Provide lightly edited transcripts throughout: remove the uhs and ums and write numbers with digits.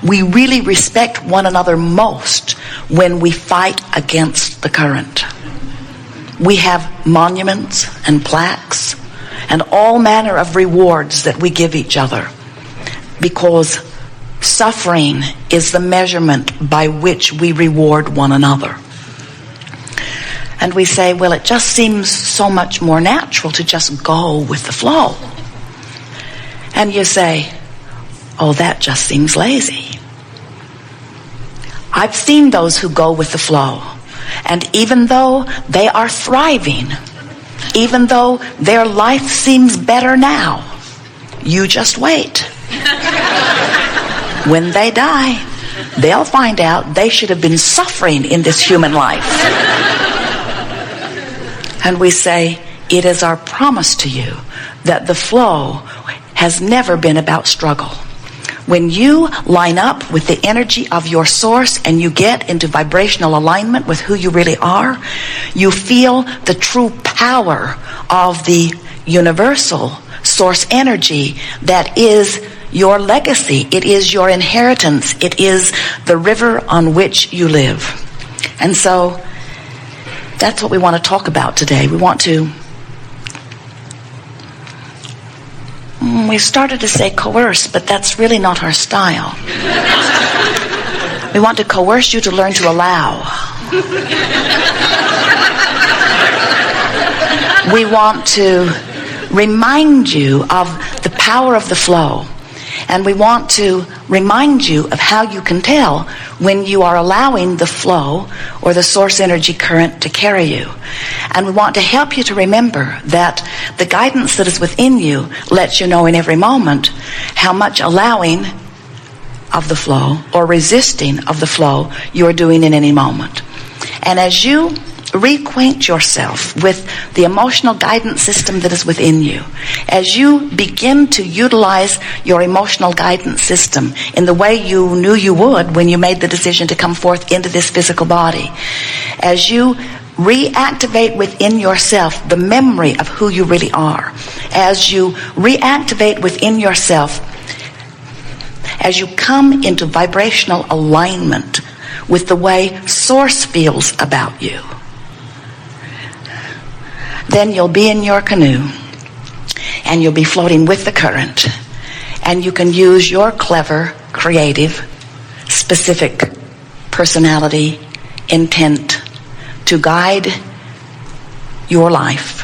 we really respect one another most when we fight against the current. We have monuments and plaques and all manner of rewards that we give each other, because suffering is the measurement by which we reward one another. And we say, well, it just seems so much more natural to just go with the flow. And you say, oh, that just seems lazy. I've seen those who go with the flow, and even though they are thriving, even though their life seems better now, you just wait. When they die, they'll find out they should have been suffering in this human life. And we say, it is our promise to you that the flow has never been about struggle. When you line up with the energy of your source and you get into vibrational alignment with who you really are, you feel the true power of the universal source energy that is your legacy. It is your inheritance. It is the river on which you live. And so that's what we want to talk about today. We started to say coerce, but that's really not our style. We want to coerce you to learn to allow. We want to remind you of the power of the flow. And we want to remind you of how you can tell when you are allowing the flow or the source energy current to carry you. And we want to help you to remember that the guidance that is within you lets you know in every moment how much allowing of the flow or resisting of the flow you are doing in any moment. And as you reacquaint yourself with the emotional guidance system that is within you, as you begin to utilize your emotional guidance system in the way you knew you would when you made the decision to come forth into this physical body, as you reactivate within yourself the memory of who you really are, as you reactivate within yourself, as you come into vibrational alignment with the way source feels about you, then you'll be in your canoe and you'll be floating with the current, and you can use your clever, creative, specific personality, intent to guide your life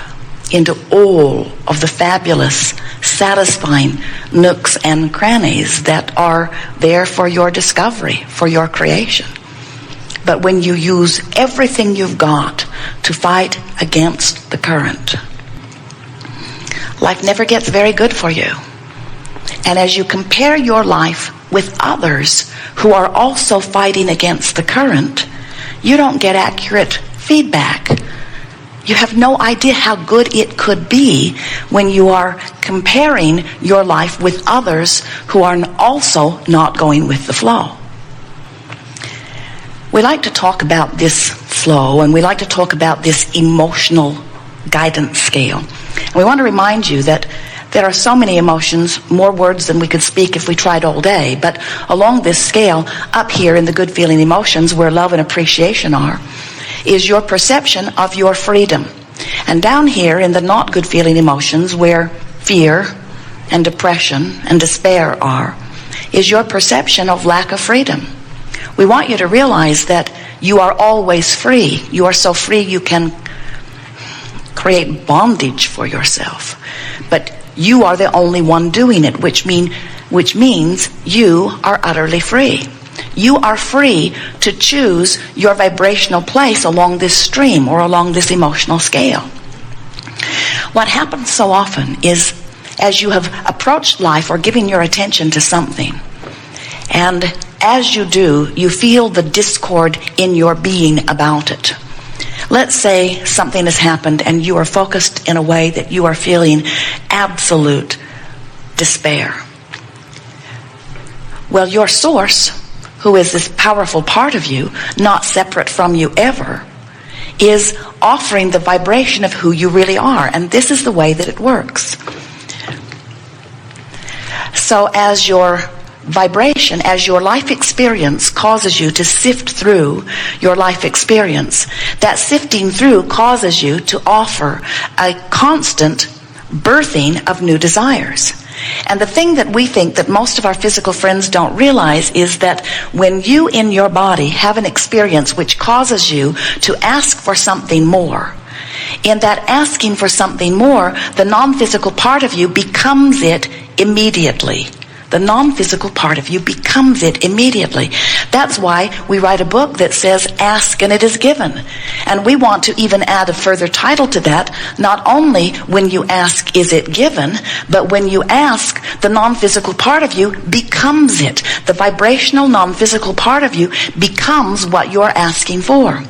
into all of the fabulous, satisfying nooks and crannies that are there for your discovery, for your creation. But when you use everything you've got to fight against the current, life never gets very good for you. And as you compare your life with others who are also fighting against the current, you don't get accurate feedback. You have no idea how good it could be when you are comparing your life with others who are also not going with the flow. We like to talk about this flow, and we like to talk about this emotional guidance scale. And we want to remind you that there are so many emotions, more words than we could speak if we tried all day, but along this scale, up here in the good feeling emotions where love and appreciation are, is your perception of your freedom. And down here in the not good feeling emotions where fear and depression and despair are, is your perception of lack of freedom. We want you to realize that you are always free. You are so free you can create bondage for yourself. But you are the only one doing it, which means you are utterly free. You are free to choose your vibrational place along this stream or along this emotional scale. What happens so often is, as you have approached life or giving your attention to something, and as you do, you feel the discord in your being about it. Let's say something has happened and you are focused in a way that you are feeling absolute despair. Well, your source, who is this powerful part of you, not separate from you ever, is offering the vibration of who you really are. And this is the way that it works. So as your vibration, as your life experience causes you to sift through your life experience, that sifting through causes you to offer a constant birthing of new desires. And the thing that we think that most of our physical friends don't realize is that when you in your body have an experience which causes you to ask for something more, in that asking for something more, the non-physical part of you becomes it immediately. The non-physical part of you becomes it immediately. That's why we write a book that says, ask and it is given. And we want to even add a further title to that. Not only when you ask, is it given, but when you ask, the non-physical part of you becomes it. The vibrational non-physical part of you becomes what you're asking for.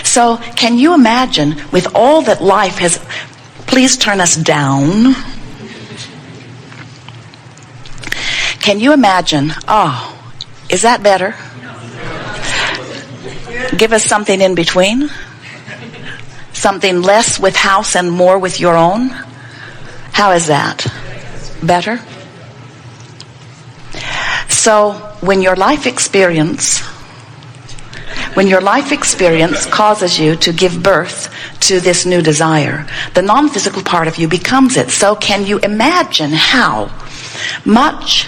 So can you imagine, with all that life has... Please turn us down. Can you imagine? Oh, is that better? Give us something in between. Something less with house and more with your own. How is that? Better? So when your life experience causes you to give birth to this new desire, the non-physical part of you becomes it. So can you imagine how much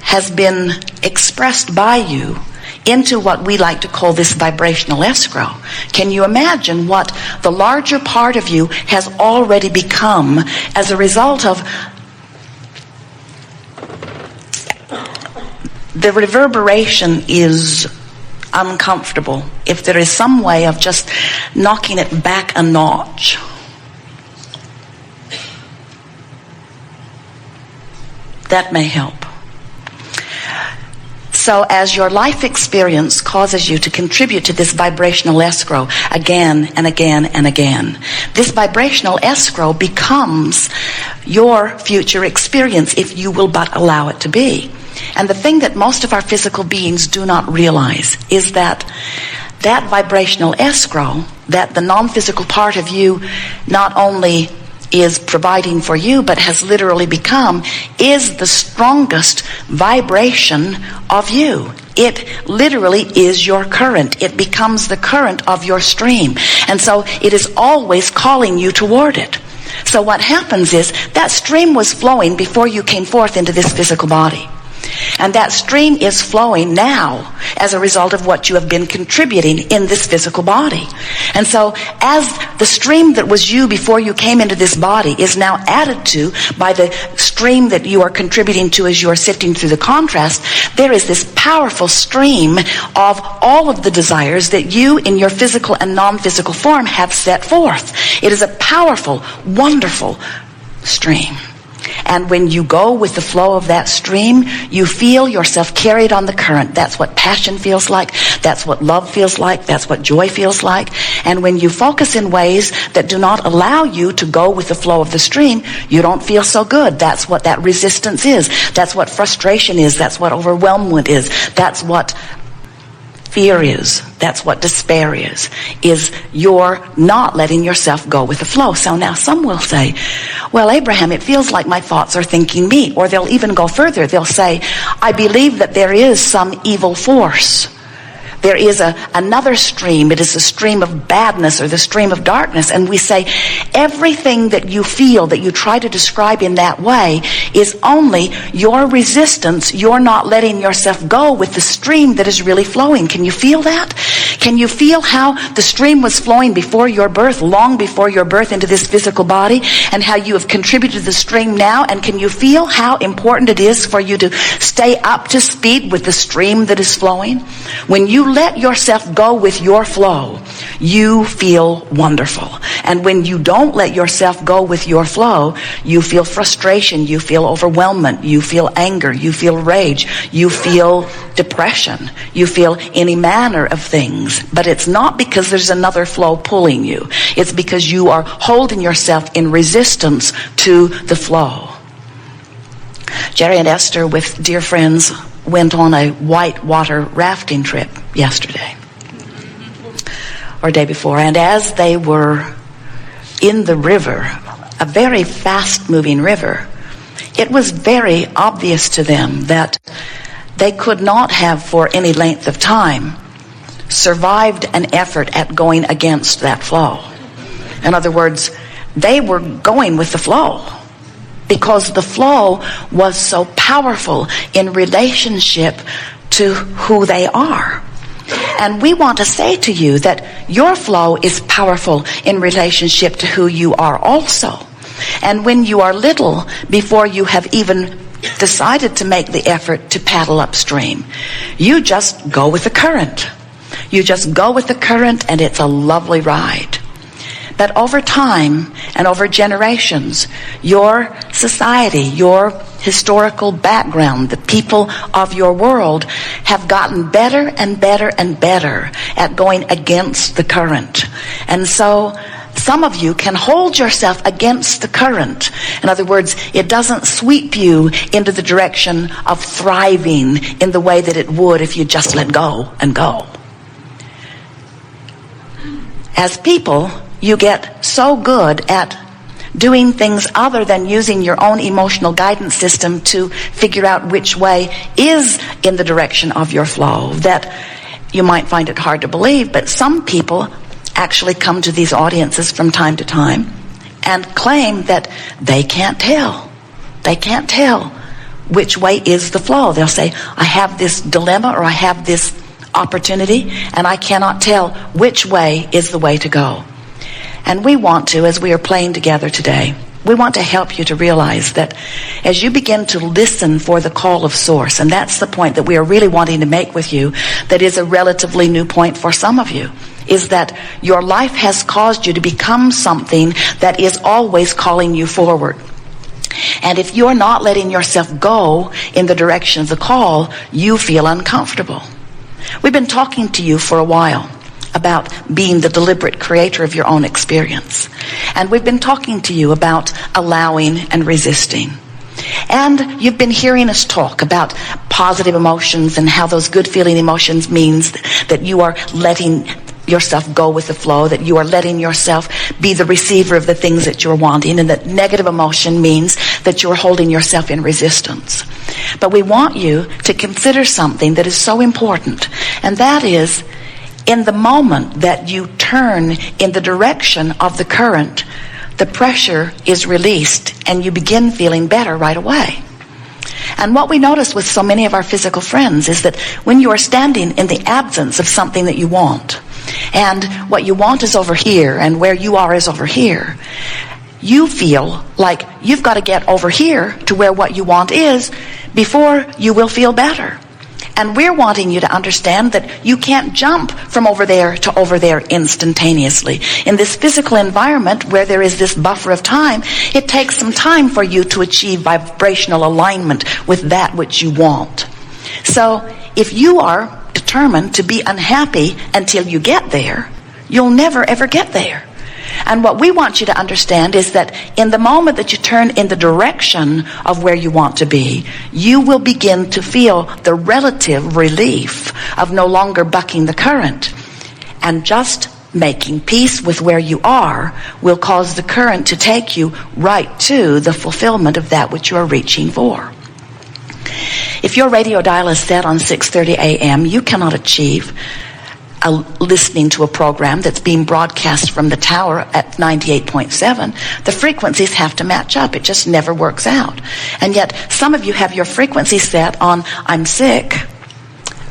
has been expressed by you into what we like to call this vibrational escrow? Can you imagine what the larger part of you has already become as a result of the reverberation? Is uncomfortable. If there is some way of just knocking it back a notch, that may help. So as your life experience causes you to contribute to this vibrational escrow again and again and again, this vibrational escrow becomes your future experience if you will but allow it to be. And the thing that most of our physical beings do not realize is that that vibrational escrow, that the non-physical part of you not only is providing for you, but has literally become, is the strongest vibration of you. It literally is your current. It becomes the current of your stream. And so it is always calling you toward it. So what happens is that stream was flowing before you came forth into this physical body. And that stream is flowing now as a result of what you have been contributing in this physical body. And so as the stream that was you before you came into this body is now added to by the stream that you are contributing to as you are sifting through the contrast, there is this powerful stream of all of the desires that you in your physical and non-physical form have set forth. It is a powerful, wonderful stream. And when you go with the flow of that stream, you feel yourself carried on the current. That's what passion feels like. That's what love feels like. That's what joy feels like. And when you focus in ways that do not allow you to go with the flow of the stream, you don't feel so good. That's what that resistance is. That's what frustration is. That's what overwhelmment is. That's what fear is. That's what despair is you're not letting yourself go with the flow. So now some will say, well, Abraham, it feels like my thoughts are thinking me. Or they'll even go further. They'll say, I believe that there is some evil force. There is another stream. It is the stream of badness or the stream of darkness. And we say everything that you feel, that you try to describe in that way, is only your resistance. You're not letting yourself go with the stream that is really flowing. Can you feel that? Can you feel how the stream was flowing before your birth, long before your birth into this physical body, and how you have contributed to the stream now? And can you feel how important it is for you to stay up to speed with the stream that is flowing? When you let yourself go with your flow, you feel wonderful. And when you don't let yourself go with your flow, you feel frustration, you feel overwhelmment, you feel anger, you feel rage, you feel depression, you feel any manner of things. But it's not because there's another flow pulling you. It's because you are holding yourself in resistance to the flow. Jerry and Esther, with dear friends, went on a whitewater rafting trip yesterday or day before, and as they were in the river, a very fast moving river, it was very obvious to them that they could not have for any length of time survived an effort at going against that flow. In other words, they were going with the flow because the flow was so powerful in relationship to who they are. And we want to say to you that your flow is powerful in relationship to who you are also. And when you are little, before you have even decided to make the effort to paddle upstream, you just go with the current. You just go with the current, and it's a lovely ride. But over time and over generations, your society, your historical background, the people of your world have gotten better and better and better at going against the current. And so some of you can hold yourself against the current. In other words, it doesn't sweep you into the direction of thriving in the way that it would if you just let go and go. As people, you get so good at doing things other than using your own emotional guidance system to figure out which way is in the direction of your flow that you might find it hard to believe. But some people actually come to these audiences from time to time and claim that they can't tell. They can't tell which way is the flow. They'll say, I have this dilemma or I have this opportunity and I cannot tell which way is the way to go. And we want to, as we are playing together today, we want to help you to realize that as you begin to listen for the call of Source, and that's the point that we are really wanting to make with you, that is a relatively new point for some of you, is that your life has caused you to become something that is always calling you forward. And if you're not letting yourself go in the direction of the call, you feel uncomfortable. We've been talking to you for a while about being the deliberate creator of your own experience. And we've been talking to you about allowing and resisting. And you've been hearing us talk about positive emotions and how those good feeling emotions means that you are letting yourself go with the flow, that you are letting yourself be the receiver of the things that you're wanting, and that negative emotion means that you're holding yourself in resistance. But we want you to consider something that is so important, and that is, in the moment that you turn in the direction of the current, the pressure is released and you begin feeling better right away. And what we notice with so many of our physical friends is that when you are standing in the absence of something that you want, and what you want is over here and where you are is over here, you feel like you've got to get over here to where what you want is before you will feel better. And we're wanting you to understand that you can't jump from over there to over there instantaneously. In this physical environment where there is this buffer of time, it takes some time for you to achieve vibrational alignment with that which you want. So if you are determined to be unhappy until you get there, you'll never ever get there. And what we want you to understand is that in the moment that you turn in the direction of where you want to be, you will begin to feel the relative relief of no longer bucking the current. And just making peace with where you are will cause the current to take you right to the fulfillment of that which you are reaching for. If your radio dial is set on 6:30 a.m., you cannot achieve listening to a program that's being broadcast from the tower at 98.7, the frequencies have to match up. It just never works out. And yet, some of you have your frequency set on, I'm sick,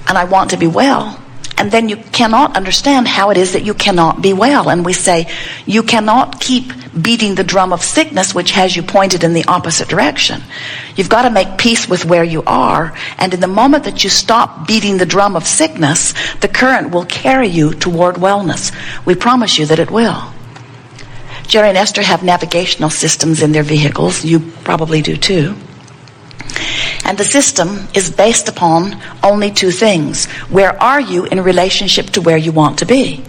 and I want to be well. And then you cannot understand how it is that you cannot be well. And we say, you cannot keep beating the drum of sickness, which has you pointed in the opposite direction. You've got to make peace with where you are. And in the moment that you stop beating the drum of sickness, the current will carry you toward wellness. We promise you that it will. Jerry and Esther have navigational systems in their vehicles. You probably do too. And the system is based upon only two things. Where are you in relationship to where you want to be?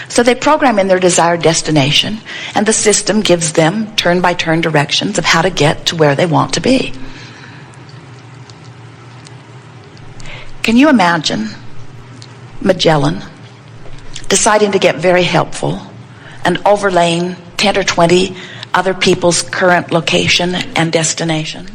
So they program in their desired destination, and the system gives them turn-by-turn directions of how to get to where they want to be. Can you imagine Magellan deciding to get very helpful and overlaying 10 or 20 other people's current location and destination?